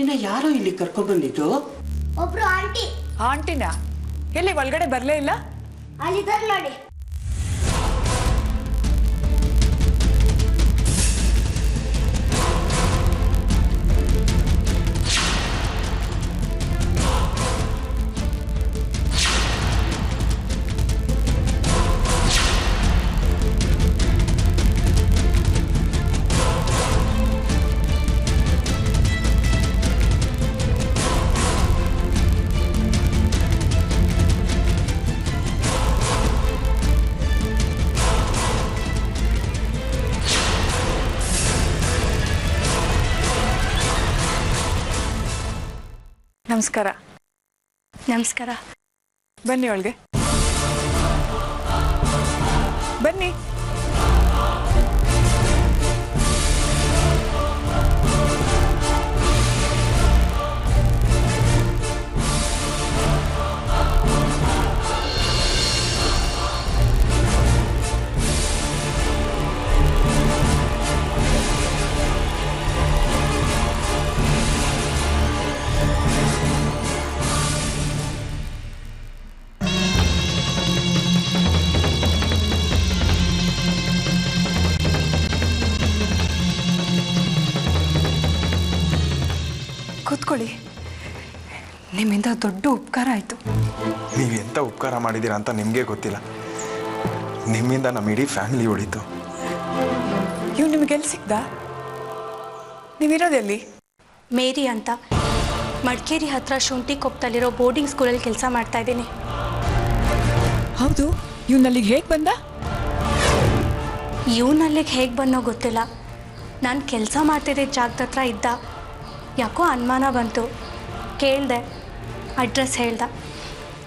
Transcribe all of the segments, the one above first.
ನಿನ್ನ ಯಾರೋ ಇಲ್ಲಿ ಕರ್ಕೊಂಡು ಬಂದಿದ್ದು? ಒಬ್ರು ಆಂಟಿ. ಆಂಟಿನಾ? ಎಲ್ಲಿ ಒಳಗಡೆ ಬರಲೇ ಇಲ್ಲ? ಅಲ್ಲಿದ್ದಾರೆ ನೋಡಿ. ನಮಸ್ಕಾರ. ನಮಸ್ಕಾರ. ಬನ್ನಿ ಒಳಗೆ ಬನ್ನಿ. ಕೂತ್ಕೊಳ್ಳಿ. ನಿಮ್ಮಿಂದ ದೊಡ್ಡ ಉಪಕಾರ ಆಯಿತು. ನೀವು ಎಂಥ ಉಪಕಾರ ಮಾಡಿದ್ದೀರಾ ಅಂತ ನಿಮಗೆ ಗೊತ್ತಿಲ್ಲ. ನಿಮ್ಮಿಂದ ನಮ್ಮ ಇಡೀ ಫ್ಯಾಮಿಲಿ ಉಳಿತು. ಇವ್ ನಿಮಗೆಲ್ಲಿ ಸಿಕ್ದ? ನೀವಿರೋದೆಲ್ಲಿ? ಮೇರಿ ಅಂತ ಮಡಿಕೇರಿ ಹತ್ರ ಶುಂಠಿ ಕೊಪ್ಪದಲ್ಲಿರೋ ಬೋರ್ಡಿಂಗ್ ಸ್ಕೂಲಲ್ಲಿ ಕೆಲಸ ಮಾಡ್ತಾ ಇದ್ದೀನಿ. ಹೌದು, ಇವ್ನಲ್ಲಿಗೆ ಹೇಗೆ ಬಂದ? ಇವನಲ್ಲಿಗೆ ಹೇಗೆ ಬಂದೋ ಗೊತ್ತಿಲ್ಲ. ನಾನು ಕೆಲಸ ಮಾಡ್ತಿದ್ದ ಜಾಗದ ಹತ್ರ ಇದ್ದ. ಯಾಕೋ ಅನುಮಾನ ಬಂತು. ಕೇಳಿದೆ, ಅಡ್ರೆಸ್ ಹೇಳ್ದ,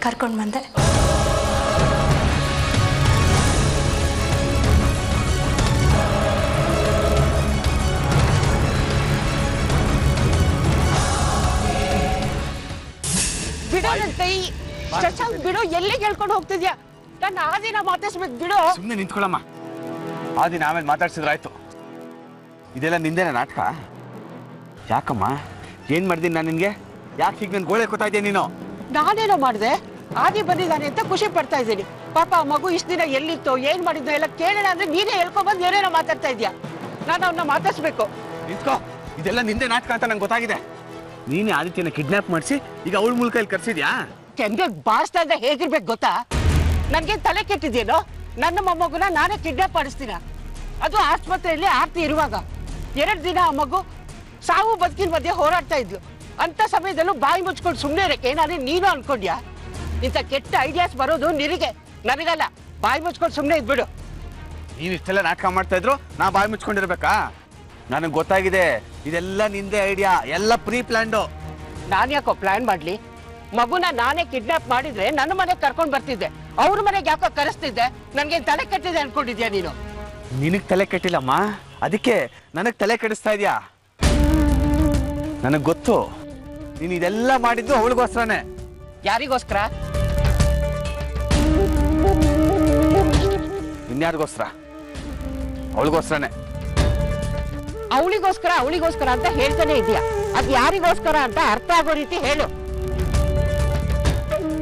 ಕರ್ಕೊಂಡು ಬಂದೆ. ಬಿಡೋ ನನ್ನ ಕೈ. ಶಶಾಂಕ್ ಬಿಡು, ಎಲ್ಲಿಗೆ ಹೇಳ್ಕೊಂಡು ಹೋಗ್ತಿದ್ಯಾ? ನನ್ನ ಆ ದಿನ ಮಾತಾಡ್ಸ್ಬೇಕು, ಬಿಡು. ಸುಮ್ಮನೆ ನಿಂತ್ಕೊಳ್ಳಮ್ಮ. ಆ ದಿನ ಆಮೇಲೆ ಮಾತಾಡ್ಸಿದ್ರಾಯ್ತು. ಇದೆಲ್ಲ ನಿಂದೇನ ನಾಟಕ? ಯಾಕಮ್ಮ, ಏನ್ ಮಾಡ್ದೀನಿ ನಾನು ನಿನ್ಗೆ? ಯಾಕೆ ಹೀಗೆ ನನ್ ಗೋಳೆ ಕೊತ್ತಾ ಇದ್ದೆ ನೀನು? ನಾನೇನೋ ಮಾಡಿದೆ, ಆದಿ ಬಂದಿದ್ದಾನೆ ಅಂತ ಖುಷಿ ಪಡ್ತಾ ಇದ್ದೀನಿ. ಪಾಪ ಆ ಮಗು ಇಷ್ಟು ದಿನ ಎಲ್ಲಿತ್ತೋ ಏನ್ ಮಾಡಿದ್ನೋ ಎಲ್ಲ ಕೇಳೋಣ ಅಂದ್ರೆ ನೀನೇ ಹೇಳ್ಕೊಂಡ್ಬಂದು ಏನೇನೋ ಮಾತಾಡ್ತಾ ಇದ್ಯಾ. ನಾನು ಅವನ್ನ ಮಾತಾಡ್ಸ್ಬೇಕು. ನಿಂತ್ಕೋ, ಇದೆಲ್ಲ ನಿಂದೆ ನಾಟಕ ಅಂತ ನಂಗೆ ಗೊತ್ತಾಗಿದೆ. ನೀನೇ ಆದಿತ್ಯನ ಕಿಡ್ನಾಪ್ ಮಾಡಿಸಿ ಈಗ ಅವಳ ಮೂಲಕ ಇಲ್ಲಿ ಕರ್ಸಿದ್ಯಾ? ಕೆಂಗೆ ಬಾರಿಸ್ತಾ ಇದ್ದ ಹೇಗಿರ್ಬೇಕು ಗೊತ್ತಾ? ನನ್ಗೆ ತಲೆ ಕೆಟ್ಟಿದ್ಯೇನೋ? ನನ್ನ ಮೊಮ್ಮಗುನ ನಾನೇ ಕಿಡ್ನಾಪ್ ಮಾಡಿಸ್ತೀನ, ಅದು ಆಸ್ಪತ್ರೆಯಲ್ಲಿ ಆರ್ತಿ ಇರುವಾಗ. 2 ದಿನ ಆ ಮಗು ಸಾವು ಬದುಕಿನ ಮಧ್ಯೆ ಹೋರಾಡ್ತಾ ಇದ್ಲು. ಅಂತ ಸಮಯದಲ್ಲೂ ಬಾಯಿ ಮುಚ್ಕೊಂಡು ಸುಮ್ಮನೆ ಇರಕ್ಕೆ ಏನಾದ್ರೆ ನೀನು ಅನ್ಕೊಂಡ್ಯಾ? ಇಂಥ ಕೆಟ್ಟ ಐಡಿಯಾಸ್ ಬರೋದು ನಿನಗೆ, ನನಗಲ್ಲ. ಬಾಯಿ ಮುಚ್ಕೊಂಡು ಸುಮ್ಮನೆ ಇದ್ಬಿಡು. ನೀವ್ ಇಷ್ಟೆಲ್ಲ ನಾಟಕ ಮಾಡ್ತಾ ಇದ್ರು ನಾ ಬಾಯಿ ಮುಚ್ಕೊಂಡಿರ್ಬೇಕಾ? ನನಗೆ ಗೊತ್ತಾಗಿದೆ, ಇದೆಲ್ಲ ನಿಂದೆ ಐಡಿಯಾ, ಎಲ್ಲ ಪ್ರೀ ಪ್ಲಾನ್ಡು. ನಾನು ಯಾಕೋ ಪ್ಲಾನ್ ಮಾಡ್ಲಿ? ಮಗುನ ನಾನೇ ಕಿಡ್ನಾಪ್ ಮಾಡಿದ್ರೆ ನನ್ನ ಮನೆಗೆ ಕರ್ಕೊಂಡು ಬರ್ತಿದ್ದೆ, ಅವ್ರ ಮನೆಗೆ ಯಾಕೋ ಕರೆಸ್ತಿದ್ದೆ. ನನ್ಗೆ ತಲೆ ಕೆಟ್ಟಿದೆ ಅನ್ಕೊಂಡಿದ್ಯಾ ನೀನು? ನಿನಗ್ ತಲೆ ಕೆಟ್ಟಿಲ್ಲಮ್ಮ, ಅದಕ್ಕೆ ನನಗ್ ತಲೆ ಕೆಡಿಸ್ತಾ ಇದೆಯಾ? ನನಗ್ ಗೊತ್ತು, ನೀನ್ ಇದೆಲ್ಲ ಮಾಡಿದ್ದು ಅವಳಿಗೋಸ್ಕರನೇ. ಯಾರಿಗೋಸ್ಕರ? ಇನ್ಯಾರಿಗೋಸ್ಕರ? ಅವಳಿಗೋಸ್ಕರನೇ. ಅವಳಿಗೋಸ್ಕರ ಅಂತ ಹೇಳ್ತಾನೆ ಇದೆಯಾ? ಅದ್ ಯಾರಿಗೋಸ್ಕರ ಅಂತ ಅರ್ಥ ಆಗೋ ರೀತಿ ಹೇಳು.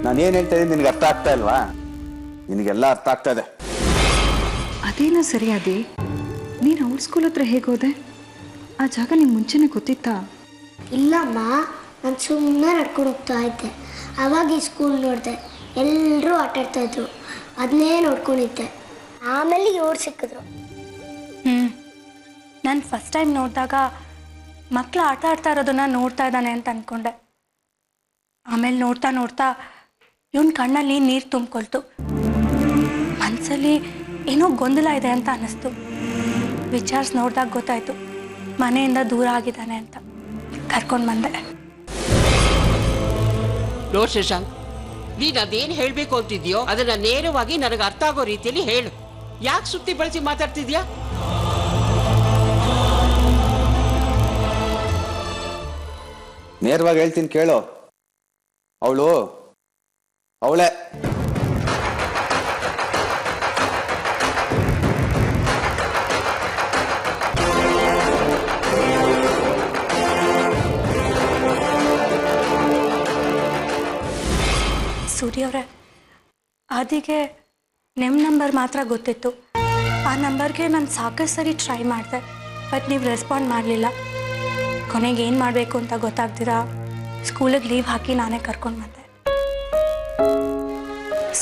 ನಾನೇನ್ ಹೇಳ್ತಾ ಇದ್ದೀನಿ ನಿನ್ಗೆ ಅರ್ಥ ಆಗ್ತಾ ಇಲ್ವಾ? ನಿನಗೆಲ್ಲ ಅರ್ಥ ಆಗ್ತಾ ಇದೆ. ಅದೇನೋ ಸರಿ ಅದೇ. ನೀನು ಅವ್ರ ಸ್ಕೂಲ್ ಹತ್ರ ಹೇಗೋದೆ? ಆ ಜಾಗ ನಿಂಗೆ ಮುಂಚೆನೇ ಗೊತ್ತಿತ್ತಾ? ಇಲ್ಲಮ್ಮ, ನಾನು ಸುಮ್ಮನೆ ನಡ್ಕೊಂಡು ಹೋಗ್ತಾ ಇದ್ದೆ. ಆವಾಗ ಈ ಸ್ಕೂಲ್ ನೋಡಿದೆ, ಎಲ್ಲರೂ ಆಟಾಡ್ತಾ ಇದ್ರು, ಅದನ್ನೇ ನೋಡ್ಕೊಂಡಿದ್ದೆ. ಆಮೇಲೆ ಇವ್ರು ಸಿಕ್ಕಿದ್ರು. ನಾನು ಫಸ್ಟ್ ಟೈಮ್ ನೋಡಿದಾಗ ಮಕ್ಕಳು ಆಟ ಆಡ್ತಾ ಇರೋದನ್ನ ನೋಡ್ತಾ ಇದ್ದಾನೆ ಅಂತ ಅಂದ್ಕೊಂಡೆ. ಆಮೇಲೆ ನೋಡ್ತಾ ನೋಡ್ತಾ ಇವನ ಕಣ್ಣಲ್ಲಿ ನೀರು ತುಂಬಿಕೊಳ್ತು. ಮನಸ್ಸಲ್ಲಿ ಏನೋ ಗೊಂದಲ ಇದೆ ಅಂತ ಅನ್ನಿಸ್ತು. ವಿಚಾರಿಸಿ ನೋಡಿದಾಗ ಗೊತ್ತಾಯ್ತು ಮನೆಯಿಂದ ದೂರ ಆಗಿದ್ದಾನೆ ಅಂತ. ಕರ್ಕೊಂಡು ಬಂದೆ. ನೋಡ್ ಶಶಾಂಕ್, ನೀನ್ ಅದೇನ್ ಹೇಳ್ಬೇಕು ಅಂತಿದ್ಯೋ ಅದನ್ನ ನೇರವಾಗಿ ನನಗೆ ಅರ್ಥ ಆಗೋ ರೀತಿಯಲ್ಲಿ ಹೇಳು. ಯಾಕೆ ಸುತ್ತಿ ಬಳಸಿ ಮಾತಾಡ್ತಿದ್ಯಾ? ನೇರವಾಗಿ ಹೇಳ್ತೀನಿ ಕೇಳು. ಅವಳೇ ಅದಕ್ಕೆ ನಿಮ್ಮ ನಂಬರ್ ಮಾತ್ರ ಗೊತ್ತಿತ್ತು. ಆ ನಂಬರ್ಗೆ ನಾನು ಸಾಕಷ್ಟು ಸರಿ ಟ್ರೈ ಮಾಡಿದೆ, ಬಟ್ ನೀವು ರೆಸ್ಪಾಂಡ್ ಮಾಡಲಿಲ್ಲ. ಕೊನೆಗೆ ಏನು ಮಾಡಬೇಕು ಅಂತ ಗೊತ್ತಾಗ್ದಿರಾ ಸ್ಕೂಲಿಗೆ ಲೀವ್ ಹಾಕಿ ನಾನೇ ಕರ್ಕೊಂಡು ಬಂದೆ.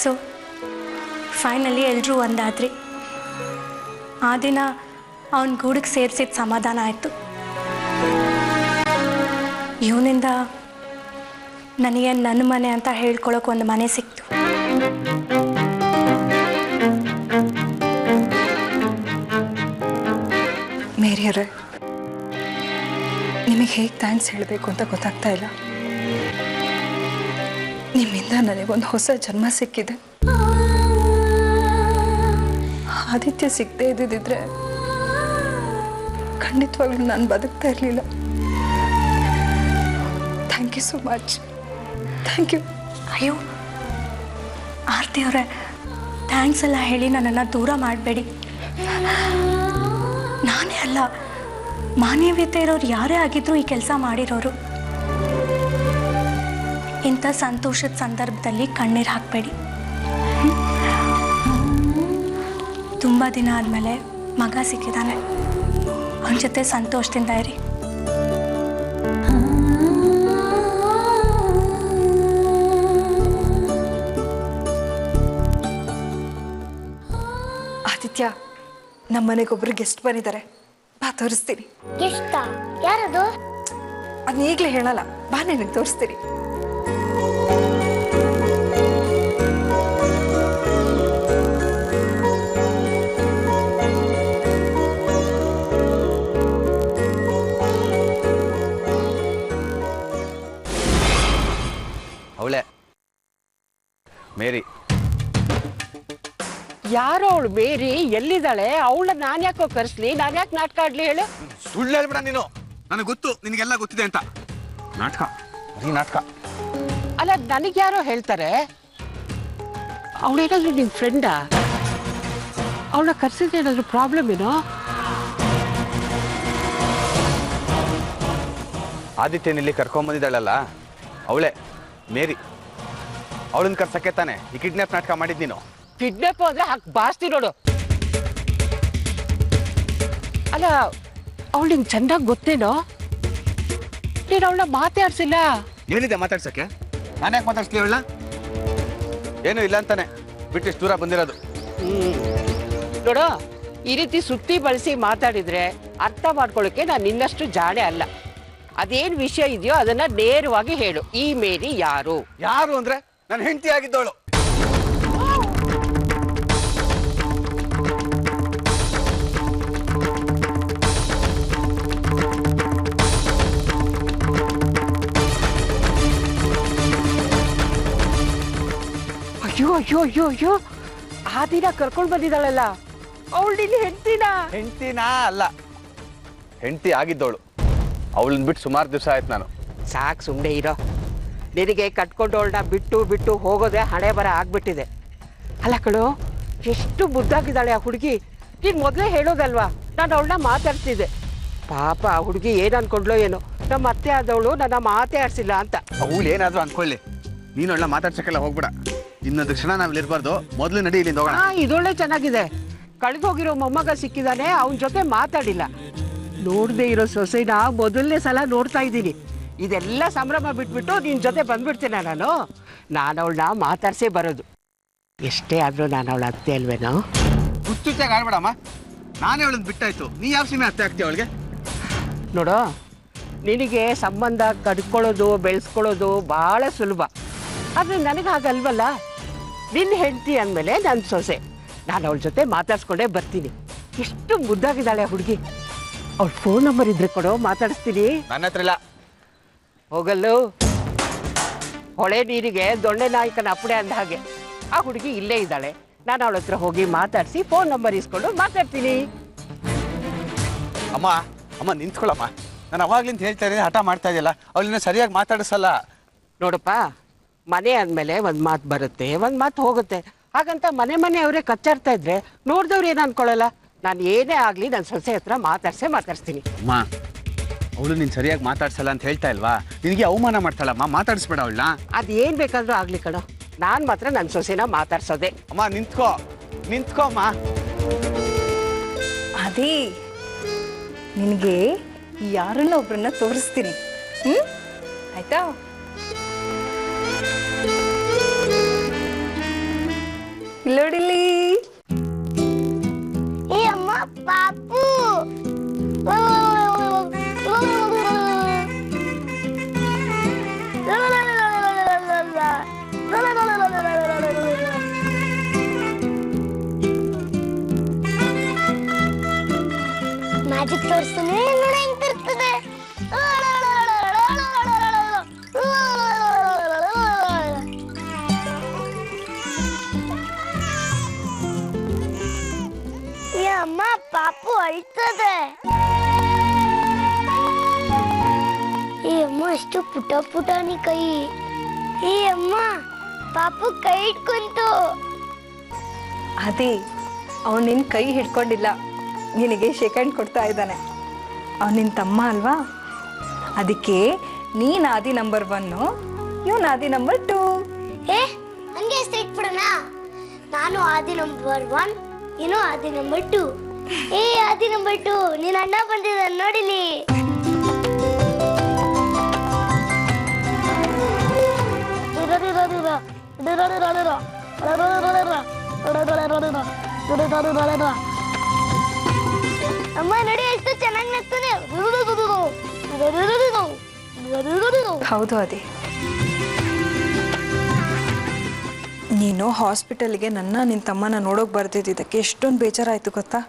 ಸೊ ಫೈನಲಿ ಎಲ್ಲರೂ ಒಂದಾದ್ರಿ. ಆ ದಿನ ಅವನ ಗೂಡಿಗೆ ಸೇರಿಸಿದ ಸಮಾಧಾನ ಆಯಿತು. ಇವನಿಂದ ನನಗೆ ನನ್ನ ಮನೆ ಅಂತ ಹೇಳ್ಕೊಳಕ್ಕೆ ಒಂದು ಮನೆ ಸಿಕ್ತು. ಮೇರಿಯರೇ, ನಿಮಗೆ ಹೇಗೆ ಥ್ಯಾಂಕ್ಸ್ ಹೇಳಬೇಕು ಅಂತ ಗೊತ್ತಾಗ್ತಾ ಇಲ್ಲ. ನಿಮ್ಮಿಂದ ನನಗೊಂದು ಹೊಸ ಜನ್ಮ ಸಿಕ್ಕಿದೆ. ಆದಿತ್ಯ ಸಿಗದೆ ಇದ್ದಿದ್ರೆ ಖಂಡಿತವಾಗ್ಲೂ ನಾನು ಬದುಕ್ತಾ ಇರಲಿಲ್ಲ. Thank you so much. Thank you. ಅಯ್ಯೋ ಆರತಿ ಅವರೇ, ಥ್ಯಾಂಕ್ಸ್ ಎಲ್ಲ ಹೇಳಿ ನನ್ನನ್ನು ದೂರ ಮಾಡಬೇಡಿ. ನಾನೇ ಅಲ್ಲ, ಮಾನವೀಯತೆ ಇರೋರು ಯಾರೇ ಆಗಿದ್ರೂ ಈ ಕೆಲಸ ಮಾಡಿರೋರು. ಇಂಥ ಸಂತೋಷದ ಸಂದರ್ಭದಲ್ಲಿ ಕಣ್ಣೀರು ಹಾಕಬೇಡಿ. ತುಂಬ ದಿನ ಆದಮೇಲೆ ಮಗ ಸಿಕ್ಕಿದ್ದಾನೆ, ಅವನ ಜೊತೆ ಸಂತೋಷದಿಂದ ಇರಿ. ಆದಿತ್ಯ, ನಮ್ಮ ಮನೆಗೊಬ್ಬರು ಗೆಸ್ಟ್ ಬಂದಿದ್ದಾರೆ. ಬಾ ತೋರಿಸ್ತೀನಿ. ಗೆಸ್ಟಾ? ಯಾರದು? ಅದನ್ನ ಈಗಲೇ ಹೇಳಲ್ಲ, ಬಾ ನಿನಗೆ ತೋರಿಸ್ತೀನಿ. ಅವಳೆ ಮೇರಿ. ಯಾರೋ ಅವಳು ಮೇರಿ, ಎಲ್ಲಿದ್ದಾಳೆ? ಅವಳ ನಾನು ಯಾಕೋ ಕರೆಸ್ಲಿ? ನಾನು ಯಾಕೆ ನಾಟಕ ಆಡ್ಲಿ ಹೇಳು? ಸುಳ್ಳು ಹೇಳ್ಬೇಡ ನೀನು. ನನಗೆ ಗೊತ್ತು ನಿನಗೆಲ್ಲ ಗೊತ್ತಿದೆ ಅಂತ. ನಾಟಕ, ಬರೀ ನಾಟಕ. ಅಲ್ಲ, ನನಗೆ ಯಾರೋ ಹೇಳ್ತಾರೆ. ಅವಳೇನಾದ್ರೂ ನಿಮ್ಮ ಫ್ರೆಂಡಾ? ಅವಳನ್ನ ಕರ್ಸಿದ್ರೆ ಏನಾದ್ರು ಪ್ರಾಬ್ಲಮ್ ಏನೋ? ಆದಿತ್ಯನಲ್ಲಿ ಕರ್ಕೊಂಬಂದಿದ್ದಾಳಲ್ಲ ಅವಳೆ ಮೇರಿ. ಅವಳನ್ನ ಕರ್ಸಕ್ಕೆ ತಾನೆ ಈ ಕಿಡ್ನಾಪ್ ನಾಟಕ ಮಾಡಿದ್ ನೀನು. ಕಿಡ್ನಾಪ್ ಅಂದ್ರೆ ಹಾಕಿ ಬಾಸ್ತಿ ನೋಡು. ಅಲ್ಲ, ಅವಳು ನಿಂಗೆ ಚೆನ್ನಾಗಿ ಗೊತ್ತೇನೋ? ನೀನು ಅವಳನ್ನ ಮಾತಾಡ್ಸಿಲ್ಲ. ಏನಿದೆ ಮಾತಾಡ್ಸಕ್ಕೆ? ನಾನು ಯಾಕೆ ಮಾತಾಡ್ಸ್ಲಿ ಅವಳ? ಏನು ಇಲ್ಲ ಅಂತಾನೆ ಬಿಟ್ಟು ಇಷ್ಟು ದೂರ ಬಂದಿರೋದು. ನೋಡು, ಈ ರೀತಿ ಸುತ್ತಿ ಬಳಸಿ ಮಾತಾಡಿದ್ರೆ ಅರ್ಥ ಮಾಡ್ಕೊಳ್ಳೋಕೆ ನಾನು ನಿನ್ನಷ್ಟು ಜಾಣೆ ಅಲ್ಲ. ಅದೇನು ವಿಷಯ ಇದೆಯೋ ಅದನ್ನ ನೇರವಾಗಿ ಹೇಳು. ಈ ಮೇರಿ ಯಾರು? ಯಾರು ಅಂದ್ರೆ ನನ್ನ ಹೆಂಡತಿ ಆಗಿದ್ದವಳು. ಅಯ್ಯೋ ಅಯ್ಯೋ ಅಯ್ಯೋ ಅಯ್ಯೋ, ಆ ದಿನ ಕರ್ಕೊಂಡು ಬಂದಿದ್ದಾಳಲ್ಲ ಅವಳು ನಿನ್ನ ಹೆಂಡತಿನ? ಹೆಂಡತಿನಾ? ಅಲ್ಲ, ಹೆಂಡತಿ ಆಗಿದ್ದವಳು. ಅವಳನ್ನ ಬಿಟ್ಟು ಸುಮಾರು ದಿವಸ ಆಯ್ತು ನಾನು. ಸಾಕು, ಸುಮ್ಮನೆ ಇರೋ. ನಿನಗೆ ಕಟ್ಕೊಂಡವಳನ್ನ ಬಿಟ್ಟು ಬಿಟ್ಟು ಹೋಗೋದೆ ಹಣೆ ಬರ ಆಗ್ಬಿಟ್ಟಿದೆ. ಅಲ್ಲ ಕಣೋ, ಎಷ್ಟು ಮುದ್ದಾಗಿದ್ದಾಳೆ ಆ ಹುಡುಗಿ. ನೀನು ಮೊದಲೇ ಹೇಳೋದಲ್ವಾ ನಾನು ಅವಳನ್ನ ಮಾತಾಡ್ತಿದ್ದೆ. ಪಾಪ ಆ ಹುಡುಗಿ ಏನು ಅನ್ಕೊಂಡ್ಲೋ ಏನೋ, ನಮ್ಮ ಅತ್ತೆ ಆದವಳು ನನ್ನ ಮಾತೇ ಆಡ್ಸಿಲ್ಲ ಅಂತ. ಅವಳು ಏನಾದರೂ ಅನ್ಕೊಳ್ಳಿ, ನೀನು ಅವಳನ್ನ ಮಾತಾಡ್ಸಕ್ಕೆಲ್ಲ ಹೋಗ್ಬೇಡ. ಇನ್ನೊಂದು ಕ್ಷಣ ನಾವಿಲ್ಲಿ ಇರಬಾರ್ದು. ಮೊದಲು ನಡಿ ಇಲ್ಲಿಂದ ಹೋಗೋಣ. ಇದೊಳ್ಳೆ ಚೆನ್ನಾಗಿದೆ. ಕಳೆದೋಗಿರೋ ಮೊಮ್ಮಗ ಸಿಕ್ಕಿದಾನೆ, ಅವನ ಜೊತೆ ಮಾತಾಡಿಲ್ಲ. ನೋಡದೆ ಇರೋ ಸೊಸೆನ ಮೊದಲನೇ ಸಲ ನೋಡ್ತಾ ಇದ್ದೀನಿ. ಇದೆಲ್ಲ ಸಂಭ್ರಮ ಬಿಟ್ಬಿಟ್ಟು ನಿನ್ನ ಜೊತೆ ಬಂದ್ಬಿಡ್ತೇನೆ ನಾನು ಅವಳನ್ನ ಮಾತಾಡ್ಸೇ ಬರೋದು. ಎಷ್ಟೇ ಆದರೂ ನಾನು ಅವಳ ಅತ್ತೆ ಅಲ್ವೇನೋ? ಹುಚ್ಚುಚ್ಚಾಗಿ ಆಡ್ಬೇಡಮ್ಮ. ನಾನೇ ಅವಳನ್ನ ಬಿಟ್ಟಾಯ್ತು, ನೀ ಯಾವ ಸೀಮೆ ಅತ್ತೆ ಆಗ್ತೀಯ ಅವಳಿಗೆ? ನೋಡು, ನಿನಗೆ ಸಂಬಂಧ ಕಟ್ಕೊಳ್ಳೋದು ಬೆಳೆಸ್ಕೊಳ್ಳೋದು ಭಾಳ ಸುಲಭ. ಆದರೆ ನನಗೆ ಹಾಗಲ್ವಲ್ಲ. ನಿನ್ನ ಹೆಂಡತಿ ಅಂದಮೇಲೆ ನನ್ನ ಸೊಸೆ. ನಾನು ಅವಳ ಜೊತೆ ಮಾತಾಡ್ಸ್ಕೊಂಡೇ ಬರ್ತೀನಿ. ಎಷ್ಟು ಮುದ್ದಾಗಿದ್ದಾಳೆ ಹುಡುಗಿ. ಅವಳ ಫೋನ್ ನಂಬರ್ ಇದ್ರೆ ಕೊಡೋ, ಮಾತಾಡಿಸ್ತೀನಿ. ನನ್ನ ಹತ್ರ ಇಲ್ಲ. ಹೋಗಲ್ಲು. ಹೊಳೆ ನೀರಿಗೆ ದೊಣ್ಣೆ ನಾಯಕನ ಅಪ್ಪಡೆ ಅಂದ ಹಾಗೆ ಆ ಹುಡುಗಿ ಇಲ್ಲೇ ಇದ್ದಾಳೆ. ನಾನು ಅವಳ ಹತ್ರ ಹೋಗಿ ಮಾತಾಡಿಸಿ ಫೋನ್ ನಂಬರ್ ಇಸ್ಕೊಂಡು ಮಾತಾಡ್ತೀನಿ. ಅಮ್ಮ ಅಮ್ಮ ನಿಂತ್ಕೊಳ್ಳಮ್ಮ. ನಾನು ಅವಾಗ್ಲಿಂದ ಹೇಳ್ತಾ ಇದ್ದೀನಿ, ಹಠ ಮಾಡ್ತಾ ಇದೆಯಲ್ಲ. ಅವಳನ್ನ ಸರಿಯಾಗಿ ಮಾತಾಡಿಸಲ್ಲ. ನೋಡಪ್ಪ, ಮನೆ ಆದಮೇಲೆ ಒಂದು ಮಾತು ಬರುತ್ತೆ, ಒಂದು ಮಾತು ಹೋಗುತ್ತೆ. ಹಾಗಂತ ಮನೆ ಅವರೇ ಕಚ್ಚಾಡ್ತಾ ಇದ್ರೆ ನೋಡಿದವ್ರು ಏನು ಅನ್ಕೊಳ್ಳಲ್ಲ. ನಾನು ಏನೇ ಆಗಲಿ ನನ್ನ ಸೊಸೆ ಹತ್ರ ಮಾತಾಡ್ಸ್ತೀನಿ. ಅಮ್ಮ, ಅವಳು ನೀನು ಸರಿಯಾಗಿ ಮಾತಾಡ್ಸಲ್ಲ ಅಂತ ಹೇಳ್ತಾ ಇಲ್ವಾ? ನಿನಗೆ ಅವಮಾನ ಮಾಡ್ತಾಳಮ್ಮ. ಮಾತಾಡಿಸ್ಬೇಡ ಅವಳನ್ನ. ಅದು ಏನು ಬೇಕಾದ್ರೂ ಆಗಲಿ ಕಣೋ, ನಾನು ಮಾತ್ರ ನನ್ನ ಸೊಸೆನ ಮಾತಾಡ್ಸೋದೆ. ಅಮ್ಮ ನಿಂತ್ಕೋ ನಿಂತ್ಕೋ ಅಮ್ಮ. ಅದೇ ನಿನಗೆ ಯಾರನ್ನ ಒಬ್ರನ್ನ ತೋರಿಸ್ತೀನಿ. ಆಯ್ತಾ? ಇಲ್ಲೋಡಿಲ್ಲಿ. ಏ ಅಮ್ಮ ಪಾಪು. ಮ್ಯಾಜಿಕ್ ತೋರಿಸ್ತಾನೆ ನೋಡಿ ಹೆಂಗ್ ತಿರ್ತದೆ. ಏ ಅಮ್ಮ ಪಾಪು ಅಳ್ತದೆ. ಏ ಅಮ್ಮ ಎಷ್ಟು ಪುಟ ಪುಟಾನಿ ಕೈ. ಏ ಅಮ್ಮ ಪಾಪು ಕೈ ಇಟ್ಕೊಂತು. ಅದೇ ಅವನು ನಿನ್ನ ಕೈ ಹಿಡ್ಕೊಂಡಿಲ್ಲ, ನಿನಗೆ ಶೇಖಂಡ್ ಕೊಡ್ತಾ ಇದ್ದಾನೆ. ಅವನು ನಿನ್ನ ತಮ್ಮ ಅಲ್ವಾ, ಅದಕ್ಕೆ ನೀನು ಆದಿ ನಂಬರ್ 1, ಇವನು ಆದಿ ನಂಬರ್ 2. ಏ ಹಂಗೆ ಹೆಸರು ಇಟ್ಬಿಡೋಣ. ನಾನು ಆದಿ ನಂಬರ್ 1, ಇನ್ನು ಆದಿ ನಂಬರ್ 2. ಏ ಆದಿ ನಂಬರ್ 2 ನಿನ್ನ ಅಣ್ಣ ಬಂದಿದ್ದಾನೆ ನೋಡಿಲಿ. ಅಮ್ಮ ನೋಡಿ ಎಷ್ಟು ಚೆನ್ನಾಗಿ ನಗ್ತಾನೆ. ಹೌದು ಅದೇ, ನೀನು ಹಾಸ್ಪಿಟಲ್ಗೆ ನಿನ್ನ ತಮ್ಮನ ನೋಡೋಕೆ ಬರ್ತಿದ್ದಕ್ಕೆ ಎಷ್ಟೊಂದು ಬೇಜಾರಾಯಿತು ಗೊತ್ತಾ.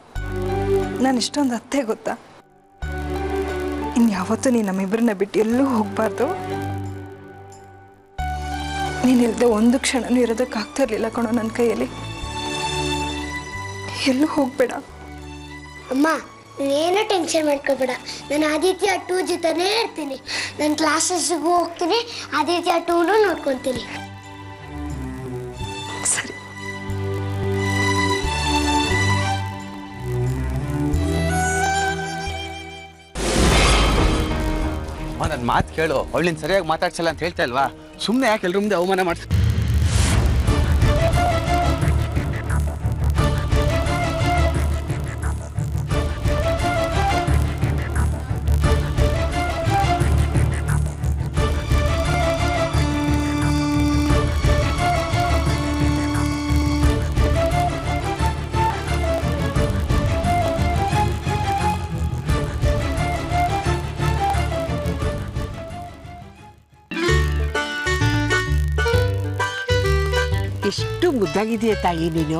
ನಾನು ಎಷ್ಟೊಂದು ಅತ್ತೆ ಗೊತ್ತಾ. ಇನ್ಯಾವತ್ತೂ ನೀನು ನಮ್ಮಿಬ್ಬರನ್ನ ಬಿಟ್ಟು ಎಲ್ಲೂ ಹೋಗಬಾರ್ದು. ನೀನಿಲ್ಲದೆ ಒಂದು ಕ್ಷಣನೂ ಇರೋದಕ್ಕಾಗ್ತಾ ಇರಲಿಲ್ಲ ಕಣೋ ನನ್ನ ಕೈಯಲ್ಲಿ. ಎಲ್ಲೂ ಹೋಗಬೇಡ ಅಮ್ಮ. ನೀನೇನು ಟೆನ್ಷನ್ ಮಾಡ್ಕೋಬೇಡ. ನಾನು ಆದಿತ್ಯ 2 ಜೊತೆನೇ ಇರ್ತೀನಿ. ನನ್ನ ಕ್ಲಾಸಸ್ಗೂ ಹೋಗ್ತೀನಿ, ಆದಿತ್ಯ 2ನೂ ನೋಡ್ಕೊತೀನಿ. ಸರಿ. ನನ್ನ ಮಾತು ಕೇಳು. ಅವಳಿನ ಸರಿಯಾಗಿ ಮಾತಾಡ್ಸಲ್ಲ ಅಂತ ಹೇಳ್ತಾ ಇಲ್ವಾ? ಸುಮ್ಮನೆ ಯಾಕೆ ಎಲ್ರ ಮುಂದೆ ಅವಮಾನ ಮಾಡ್ತ. ಎಷ್ಟು ಮುದ್ದಾಗಿದೆಯಾ ತಾಯಿ ನೀನು.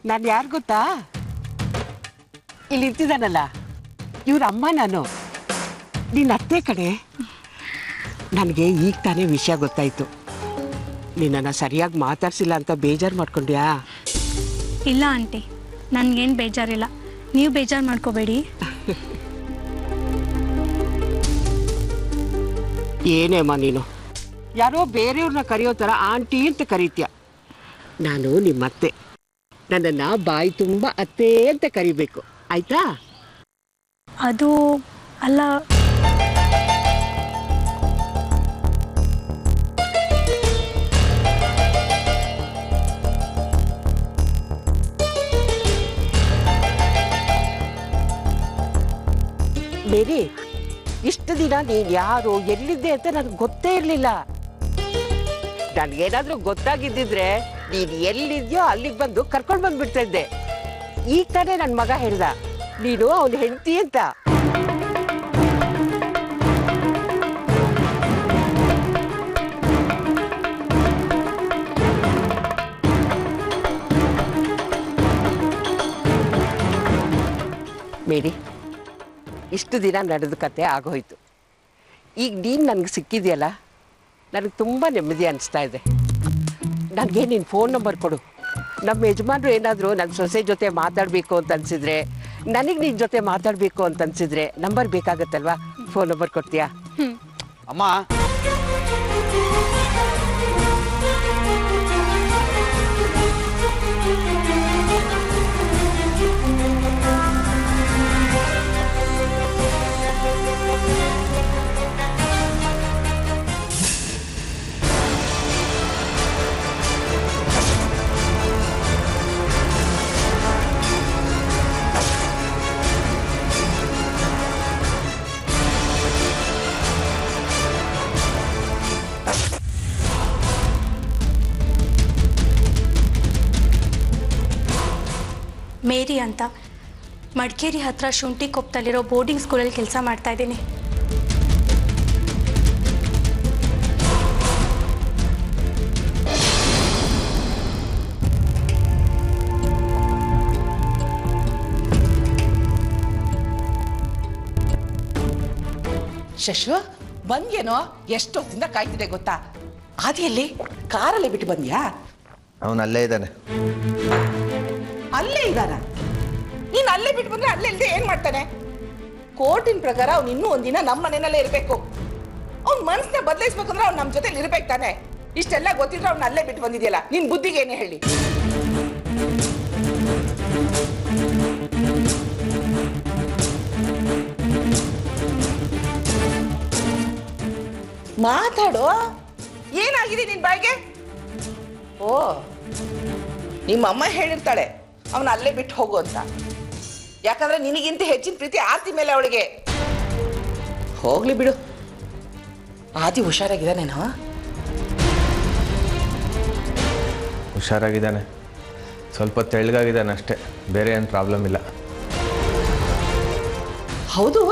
ನಾನು ಯಾರು ಗೊತ್ತಾ? ಇಲ್ಲಿ ಇರ್ತಿದ್ದಾನಲ್ಲ ಇವ್ರ ಅಮ್ಮ ನಾನು, ನಿನ್ನ ಅತ್ತೆ ಕಡೆ. ನನಗೆ ಈಗ ತಾನೇ ವಿಷಯ ಗೊತ್ತಾಯ್ತು. ನಿನ್ನನ್ನು ಸರಿಯಾಗಿ ಮಾತಾಡ್ಸಿಲ್ಲ ಅಂತ ಬೇಜಾರು ಮಾಡ್ಕೊಂಡ್ಯಾ? ಇಲ್ಲ ಆಂಟಿ, ನನಗೇನು ಬೇಜಾರಿಲ್ಲ, ನೀವು ಬೇಜಾರು ಮಾಡ್ಕೋಬೇಡಿ. ಏನೇಮ್ಮ ನೀನು ಯಾರೋ ಬೇರೆಯವ್ರನ್ನ ಕರೆಯೋ ಥರ ಆಂಟಿ ಅಂತ ಕರೀತೀಯ. ನಾನು ನಿಮ್ಮತ್ತೆ, ನನ್ನನ್ನು ಬಾಯಿ ತುಂಬ ಅತ್ತೆ ಅಂತ ಕರಿಬೇಕು, ಆಯ್ತಾ? ಅದು ಅಲ್ಲ, ಮೇರಿ, ಇಷ್ಟು ದಿನ ನೀನು ಯಾರು ಎಲ್ಲಿದ್ದೆ ಅಂತ ನನಗೆ ಗೊತ್ತೇ ಇರಲಿಲ್ಲ. ನನಗೇನಾದ್ರೂ ಗೊತ್ತಾಗಿದ್ದಿದ್ರೆ ನೀನು ಎಲ್ಲಿದ್ಯೋ ಅಲ್ಲಿಗೆ ಬಂದು ಕರ್ಕೊಂಡು ಬಂದ್ಬಿಡ್ತಾ ಇದ್ದೆ. ಈಗ ತಾನೇ ನನ್ನ ಮಗ ಹೇಳ್ದ ನೀನು ಅವನು ಹೆಂಡತಿ ಅಂತ. ಮೇರಿ, ಇಷ್ಟು ದಿನ ನಡೆದ ಕತೆ ಆಗೋಯ್ತು. ಈಗ ನೀನು ನನಗೆ ಸಿಕ್ಕಿದೆಯಲ್ಲ, ನನಗೆ ತುಂಬ ನೆಮ್ಮದಿ ಅನಿಸ್ತಾ ಇದೆ. ನನಗೆ ನಿನ್ನ ಫೋನ್ ನಂಬರ್ ಕೊಡು. ನಮ್ಮ ಯಜಮಾನ್ರು ಏನಾದರೂ ನನ್ನ ಸೊಸೆ ಜೊತೆ ಮಾತಾಡಬೇಕು ಅಂತ ಅನಿಸಿದ್ರೆ, ನನಗೆ ನಿನ್ನ ಜೊತೆ ಮಾತಾಡಬೇಕು ಅಂತ ಅನಿಸಿದ್ರೆ ನಂಬರ್ ಬೇಕಾಗತ್ತಲ್ವಾ? ಫೋನ್ ನಂಬರ್ ಕೊಡ್ತೀಯಾ? ಅಮ್ಮ, ಮೇರಿ ಅಂತ. ಮಡಿಕೇರಿ ಹತ್ರ ಶುಂಠಿ ಕೊಪ್ಪದಲ್ಲಿರೋ ಬೋರ್ಡಿಂಗ್ ಸ್ಕೂಲಲ್ಲಿ ಕೆಲಸ ಮಾಡ್ತಾ ಇದ್ದೀನಿ. ಶಶು ಬಂದ್ಯೇನೋ? ಎಷ್ಟೊತ್ತಿಂದ ಕಾಯ್ತಿದೆ ಗೊತ್ತಾ? ಆದಿಯಲ್ಲಿ ಕಾರಲ್ಲಿ ಬಿಟ್ಟು ಬಂದ್ಯಾ? ಅವನು ಅಲ್ಲೇ ಇದ್ದಾನೆ. ಅಲ್ಲೇ ಇದ್ದಾನ? ನೀನ್ ಅಲ್ಲೇ ಬಿಟ್ಟು ಬಂದ್ರೆ ಅಲ್ಲೇ ಇಲ್ಲದೆ ಏನ್ ಮಾಡ್ತಾನೆ? ಕೋರ್ಟಿನ ಪ್ರಕಾರ ಅವ್ನು ಇನ್ನೂ ಒಂದಿನ ನಮ್ಮ ಮನೆಯಲ್ಲೇ ಇರ್ಬೇಕು. ಅವ್ನ ಮನಸ್ಸನ್ನ ಬದಲಾಯಿಸ್ಬೇಕು ಅಂದ್ರೆ ಅವ್ನು ನಮ್ಮ ಜೊತೆಲಿ ಇರ್ಬೇಕು ತಾನೆ. ಇಷ್ಟೆಲ್ಲ ಗೊತ್ತಿದ್ರೆ ಅವ್ನ ಅಲ್ಲೇ ಬಿಟ್ಟು ಬಂದಿದ್ಯಲ್ಲ, ನಿನ್ ಬುದ್ಧಿಗೆ ಏನೇ ಹೇಳಿ? ಮಾತಾಡೋ, ಏನಾಗಿದೆ ನಿನ್ ಬಾಯಿಗೆ? ಓ, ನಿಮ್ಮಮ್ಮ ಹೇಳಿರ್ತಾಳೆ ಅವನ ಅಲ್ಲೇ ಬಿಟ್ಟು ಹೋಗು ಅಂತ. ಯಾಕಂದ್ರೆ ನಿನಗಿಂತ ಹೆಚ್ಚಿನ ಪ್ರೀತಿ ಆರ್ತಿ ಮೇಲೆ ಅವಳಿಗೆ. ಹೋಗ್ಲಿ ಬಿಡು. ಆದಿ ಹುಷಾರಾಗಿದ್ದಾನೇನೋ? ಹುಷಾರಾಗಿದ್ದಾನೆ, ಸ್ವಲ್ಪ ತೆಳ್ಳಗಾಗಿದ್ದಾನೆ ಅಷ್ಟೇ, ಬೇರೆ ಏನು ಪ್ರಾಬ್ಲಮ್ ಇಲ್ಲ. ಹೌದು,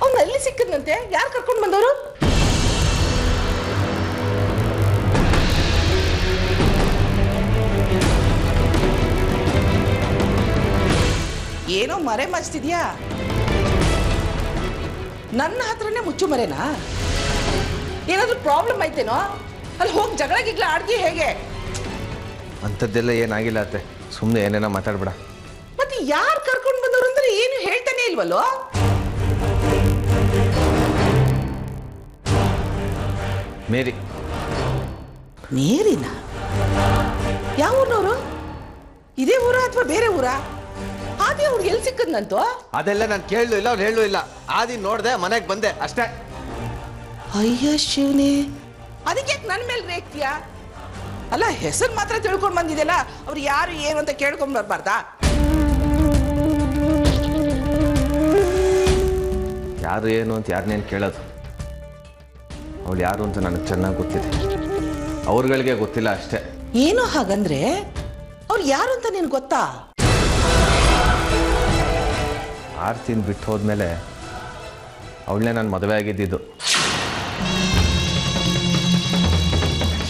ಅವನು ಅಲ್ಲಿ ಸಿಕ್ಕದಂತೆ. ಯಾರು ಕರ್ಕೊಂಡು ಬಂದವರು? ಏನೋ ಮರೆ ಮಚ್ತಿದ್ಯಾ? ನನ್ನ ಹತ್ರನೇ ಮುಚ್ಚು ಮರೆನಾ? ಏನಾದ್ರೂ ಪ್ರಾಬ್ಲಮ್ ಐತೇನೋ? ಅಲ್ಲಿ ಹೋಗಿ ಜಗಳ ಗಿಗ್ಲ ಆಡ್ದಿ ಹೇಗೆ? ಅಂಥದ್ದೆಲ್ಲ ಏನಾಗಿಲ್ಲ ಅತ್ತೆ, ಸುಮ್ಮನೆ ಏನೇನೋ ಮಾತಾಡ್ಬೇಡ. ಮತ್ತೆ ಯಾರು ಕರ್ಕೊಂಡು ಬಂದವರು ಅಂದ್ರೆ ಏನು ಹೇಳ್ತಾನೆ ಇಲ್ವಲ್ಲೋ? ಮೇರಿ. ಮೇರಿನ? ಯಾವ ಊರ್ನವರು? ಇದೇ ಊರ ಅಥವಾ ಬೇರೆ ಊರ? ಆದಿ ಅವ್ರಿಗೆ ಎಲ್ಲಿ ಸಿಕ್ಕದ್ನಂತೋ? ಅದೆಲ್ಲ ನಾನು ಕೇಳಲು ಇಲ್ಲ, ಅವ್ರು ಹೇಳಲು ಇಲ್ಲ. ಆದಿ ನೋಡ್ದೆ, ಮನೆಗೆ ಬಂದೆ ಅಷ್ಟೇ. ಅಯ್ಯ ಶಿವನೇ, ಅದಕ್ಕೆ ನನ್ನ ಮೇಲೆ ರೇಗ್ತೀಯಾ? ಅಲ್ಲ, ಹೆಸರು ಮಾತ್ರ ತಿಳ್ಕೊಂಡು ಬಂದಿದೆಯಲ್ಲ, ಅವ್ರು ಯಾರು ಏನು ಅಂತ ಕೇಳ್ಕೊಂಡ್ ಬರ್ಬಾರ್ದಾ? ಯಾರು ಏನು ಅಂತ ಯಾರನ್ನೇನು ಕೇಳೋದು? ಅವಳು ಯಾರು ಅಂತ ನನಗೆ ಚೆನ್ನಾಗಿ ಗೊತ್ತಿದೆ, ಅವ್ರಗಳಿಗೆ ಗೊತ್ತಿಲ್ಲ ಅಷ್ಟೇ. ಏನು ಹಾಗಂದ್ರೆ ಅವ್ರು ಯಾರು ಅಂತ ನಿನ್ಗೆ ಗೊತ್ತಾ? ಆರ್ತಿನ ಬಿಟ್ಟು ಹೋದ್ಮೇಲೆ ಅವಳನ್ನೇ ನಾನು ಮದುವೆ ಆಗಿದ್ದಿದ್ದು.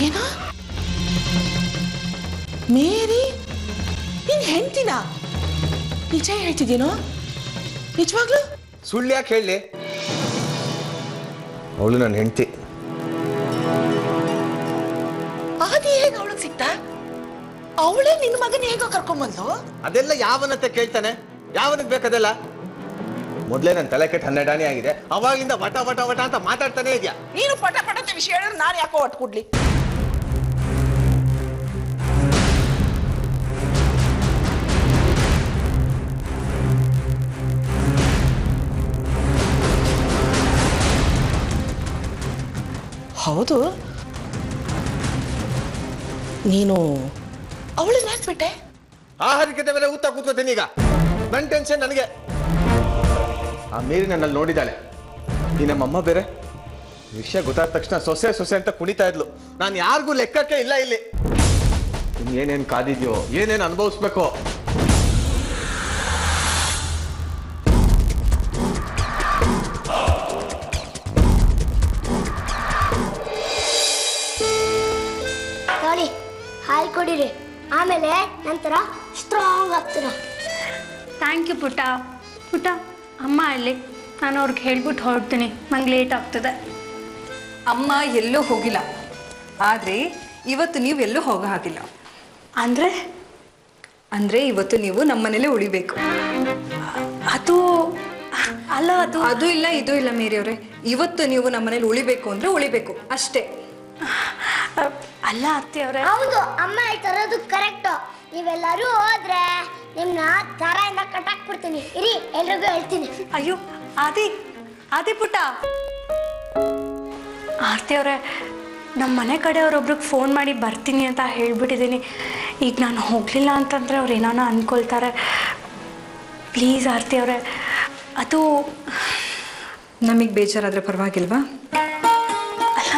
ಏನೋ ಮೇರಿ ನಿನ್ ಹೆಂಡ್ತಿನ? ನಿಜ ಹೇಳ್ತಿದ್ದೀನೋ? ನಿಜವಾಗ್ಲು? ಸುಳ್ಳು ಯಾಕೆ ಹೇಳಿ? ಅವಳು ನನ್ನ ಹೆಂಡ್ತಿ. ಆದಿ ಹೇಗೆ ಅವಳಿಗೆ ಸಿಕ್ತಾ? ಅವಳೇ ನಿನ್ನ ಮಗನ ಹೇಗೋ ಕರ್ಕೊಂಡ್ಬಂದು? ಅದೆಲ್ಲ ಯಾವನತ್ತೆ ಕೇಳ್ತಾನೆ? ಯಾವನಿಗೆ ಬೇಕದೆಲ್ಲ? ಮೊದಲೇ ನನ್ನ ತಲೆ ಕೆಟ್ಟು 12 ಆಗಿದೆ, ಅವಾಗಿಂದ ವಟ ವಟ ವಟ ಅಂತ ಮಾತಾಡ್ತಾನೆ ಇದೆಯಾ? ನೀನು ಪಟ ಪಟತೆ ವಿಷಯ ಹೇಳಿದ್ರೆ ನಾನು ಯಾಕೋ ಒಟ್ಟು ಕೊಡ್ಲಿ? ಹೌದು, ನೀನು ಅವಳನ್ನ ಹಾಕ್ಬಿಟ್ಟೆ? ಆಹಾರಕ್ಕೆ ಮೇಲೆ ಊತ ಕೂತ್ಕೋತೀನಿ ಈಗ. ನನ್ನ ಟೆನ್ಷನ್ ನನಗೆ. ಆ ಮೇರಿ ನನ್ನಲ್ಲಿ ನೋಡಿದ್ದಾಳೆ. ಈ ನಮ್ಮಮ್ಮ ಬೇರೆ ವಿಷಯ ಗೊತ್ತಾದ ತಕ್ಷಣ ಸೊಸೆ ಸೊಸೆ ಅಂತ ಕುಣಿತಾ ಇದ್ಲು. ನಾನು ಯಾರಿಗೂ ಲೆಕ್ಕಕ್ಕೆ ಇಲ್ಲ ಇಲ್ಲಿ. ಏನೇನು ಕಾದಿದ್ಯೋ, ಏನೇನು ಅನುಭವಿಸ್ಬೇಕೋ. ನೋಡಿ, ಹಾಲು ಕೊಡಿರಿ, ಆಮೇಲೆ ನಂತರ ಸ್ಟ್ರಾಂಗ್ ಆಗ್ತೀರ. ಥ್ಯಾಂಕ್ ಯು ಪುಟ್ಟ. ಪುಟ್ಟ, ಅಮ್ಮ ಅಲ್ಲಿ, ನಾನು ಅವ್ರಿಗೆ ಹೇಳ್ಬಿಟ್ಟು ಹೊರಡ್ತೀನಿ, ನಂಗೆ ಲೇಟ್ ಆಗ್ತದೆ. ಅಮ್ಮ ಎಲ್ಲೂ ಹೋಗಿಲ್ಲ, ಆದರೆ ಇವತ್ತು ನೀವು ಎಲ್ಲೂ ಹೋಗೋ ಹಾಗಿಲ್ಲ. ಅಂದರೆ ಇವತ್ತು ನೀವು ನಮ್ಮ ಮನೇಲೇ ಉಳಿಬೇಕು. ಅದು ಅಲ್ಲ, ಅದು ಇಲ್ಲ, ಇದು ಇಲ್ಲ ಮೇರಿ ಅವರೇ. ಇವತ್ತು ನೀವು ನಮ್ಮ ಮನೇಲಿ ಉಳಿಬೇಕು ಅಂದರೆ ಉಳಿಬೇಕು ಅಷ್ಟೇ. ಅಲ್ಲ ಅತ್ತೆಯವರೇ. ಹೌದು, ಅಮ್ಮ ಹೇಳ್ತಾರದು ಕರೆಕ್ಟು. ನೀವೆಲ್ಲರೂ ಹೋದ್ರೆ ನಿಮ್ಮನ್ನ ತರದಿಂದ ಕಟ್ಟಾಕ್ಬಿಡ್ತೀನಿ. ಇರಿ, ಎಲ್ರಿಗೂ ಹೇಳ್ತೀನಿ. ಅಯ್ಯೋ ಆದಿ ಪುಟ್ಟ. ಆರ್ತಿ ಅವರೇ, ನಮ್ಮ ಮನೆ ಕಡೆಯವ್ರೊಬ್ರಿಗೆ ಫೋನ್ ಮಾಡಿ ಬರ್ತೀನಿ ಅಂತ ಹೇಳ್ಬಿಟ್ಟಿದ್ದೀನಿ. ಈಗ ನಾನು ಹೋಗಲಿಲ್ಲ ಅಂತಂದರೆ ಅವ್ರು ಏನಾನ ಅಂದ್ಕೊಳ್ತಾರೆ. ಪ್ಲೀಸ್ ಆರ್ತಿ ಅವರೇ, ಅದು ನಮಗೆ ಬೇಜಾರಾದರೆ ಪರವಾಗಿಲ್ವಾ? ಅಲ್ಲ,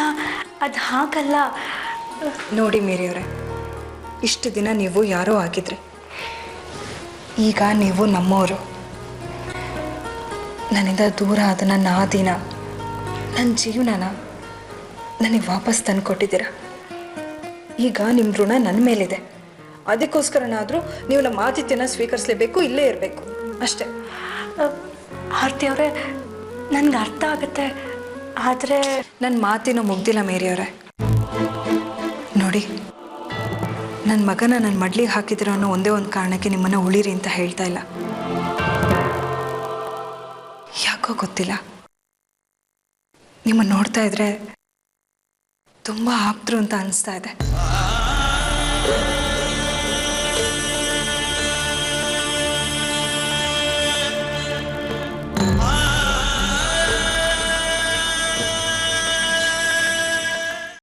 ಅದು ಹಾಗಲ್ಲ. ನೋಡಿ ಮೇರಿ ಅವರೇ, ಇಷ್ಟು ದಿನ ನೀವು ಯಾರೋ ಆಗಿದ್ರಿ. ಈಗ ನೀವು ನಮ್ಮವರು. ನನ್ನಿಂದ ದೂರ ಆದ ನನ್ನ ಆ ದಿನ, ನನ್ನ ಜೀವನನ ನನಗೆ ವಾಪಸ್ ತಂದು ಕೊಟ್ಟಿದ್ದೀರ. ಈಗ ನಿಮ್ಮ ಋಣ ನನ್ನ ಮೇಲಿದೆ. ಅದಕ್ಕೋಸ್ಕರನಾದರೂ ನೀವು ನಮ್ಮ ಆತಿಥ್ಯನ ಸ್ವೀಕರಿಸಲೇಬೇಕು, ಇಲ್ಲೇ ಇರಬೇಕು ಅಷ್ಟೇ. ಆರತಿ ಅವರೇ, ನನಗೆ ಅರ್ಥ ಆಗುತ್ತೆ, ಆದರೆ ನನ್ನ ಮಾತಿನ ಮುಗ್ದಿಲ್ಲ ಮೇರಿಯವರೇ. ನೋಡಿ, ನನ್ನ ಮಗನ ನನ್ನ ಮಡ್ಲಿಗೆ ಹಾಕಿದಿರೋ ಅನ್ನೋ ಒಂದೇ ಒಂದು ಕಾರಣಕ್ಕೆ ನಿಮ್ಮನ್ನು ಉಳಿರಿ ಅಂತ ಹೇಳ್ತಾ ಇಲ್ಲ. ಯಾಕೋ ಗೊತ್ತಿಲ್ಲ, ನಿಮ್ಮನ್ನು ನೋಡ್ತಾ ಇದ್ರೆ ತುಂಬ ಆಪ್ತರು ಅಂತ ಅನಿಸ್ತಾ ಇದೆ.